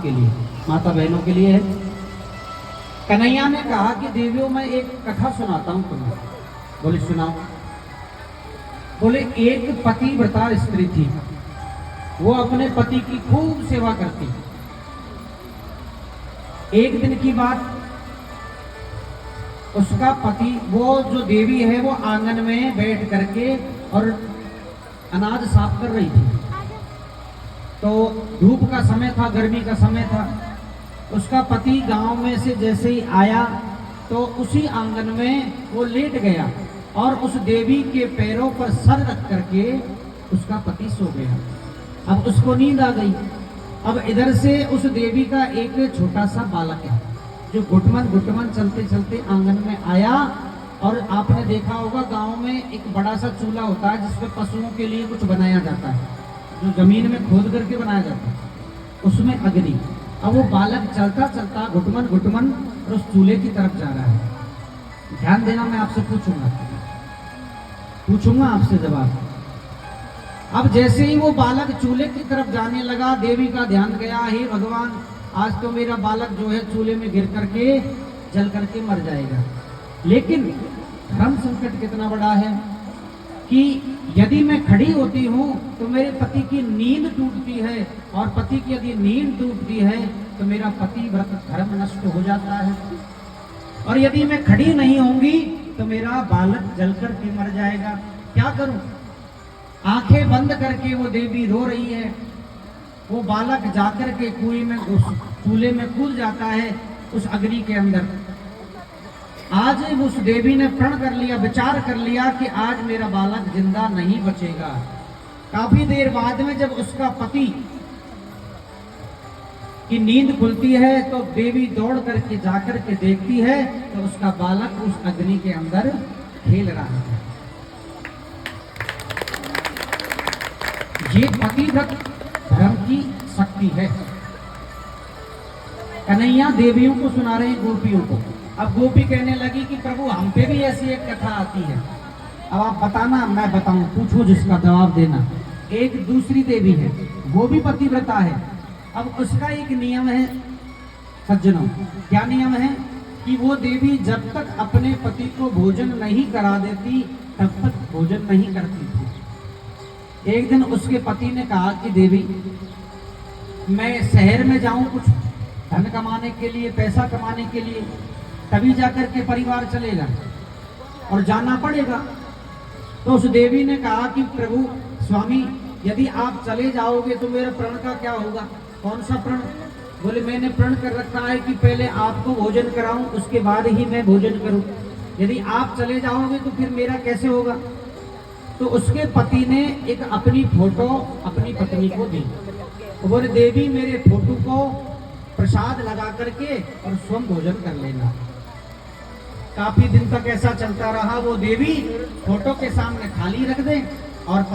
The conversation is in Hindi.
के लिए, माता बहनों के लिए है। कन्हैया ने कहा कि देवियों मैं एक कथा सुनाता हूं तुम्हें। बोले सुनाओ। बोले एक पतिव्रता स्त्री थी, वो अपने पति की खूब सेवा करती। एक दिन की बात, उसका पति, वो जो देवी है वो आंगन में बैठ करके और अनाज साफ कर रही थी। तो धूप का समय था, गर्मी का समय था। उसका पति गांव में से जैसे ही आया तो उसी आंगन में वो लेट गया और उस देवी के पैरों पर सर रख करके उसका पति सो गया। अब उसको नींद आ गई। अब इधर से उस देवी का एक छोटा सा बालक है जो घुटमन घुटमन चलते चलते आंगन में आया। और आपने देखा होगा गांव में एक बड़ा सा चूल्हा होता है जिसमें पशुओं के लिए कुछ बनाया जाता है, जो जमीन में खोद करके बनाया जाता है, उसमें अग्नि। अब वो बालक चलता चलता घुटमन घुटमन उस चूल्हे की तरफ जा रहा है। ध्यान देना, मैं आपसे पूछूंगा आपसे जवाब। अब जैसे ही वो बालक चूल्हे की तरफ जाने लगा, देवी का ध्यान गया, हे भगवान आज तो मेरा बालक जो है चूल्हे में गिर करके जल करके मर जाएगा। लेकिन धर्म संकट कितना बड़ा है कि यदि मैं खड़ी होती हूँ तो मेरे पति की नींद टूटती है, और पति की यदि नींद टूटती है तो मेरा पति व्रत धर्म नष्ट हो जाता है। और यदि मैं खड़ी नहीं होंगी तो मेरा बालक जल करके मर जाएगा। क्या करूं? आंखें बंद करके वो देवी रो रही है। वो बालक जाकर के कुएं में, उस चूल्हे में कूद जाता है, उस अग्नि के अंदर। आज उस देवी ने प्रण कर लिया, विचार कर लिया कि आज मेरा बालक जिंदा नहीं बचेगा। काफी देर बाद में जब उसका पति की नींद खुलती है तो देवी दौड़ करके जाकर के देखती है तो उसका बालक उस अग्नि के अंदर खेल रहा है। ये पतिव्रत धर्म की शक्ति है। कन्हैया देवियों को सुना रहे हैं गोपियों को। अब गोपी कहने लगी कि प्रभु हम पे भी ऐसी एक कथा आती है, अब आप बताना मैं बताऊं, पूछो जिसका जवाब देना। एक दूसरी देवी है, वो भी पतिव्रता है। अब उसका एक नियम है सज्जनों। क्या नियम है कि वो देवी जब तक अपने पति को भोजन नहीं करा देती तब तक भोजन नहीं करती थी। एक दिन उसके पति ने कहा कि देवी मैं शहर में जाऊं कुछ धन कमाने के लिए, पैसा कमाने के लिए, तभी जाकर के परिवार चलेगा और जाना पड़ेगा। तो उस देवी ने कहा कि प्रभु स्वामी यदि आप चले जाओगे तो मेरा प्रण का क्या होगा? कौन सा प्रण? बोले मैंने प्रण कर रखा है कि पहले आपको भोजन कराऊं उसके बाद ही मैं भोजन करूं। यदि आप चले जाओगे तो फिर मेरा कैसे होगा? तो उसके पति ने एक अपनी फोटो अपनी पत्नी को दी। तो बोले देवी मेरे फोटो को प्रसाद लगा करके और स्वयं भोजन कर लेना। काफी दिन तक ऐसा चलता रहा। वो देवी फोटो के सामने थाली रख दे और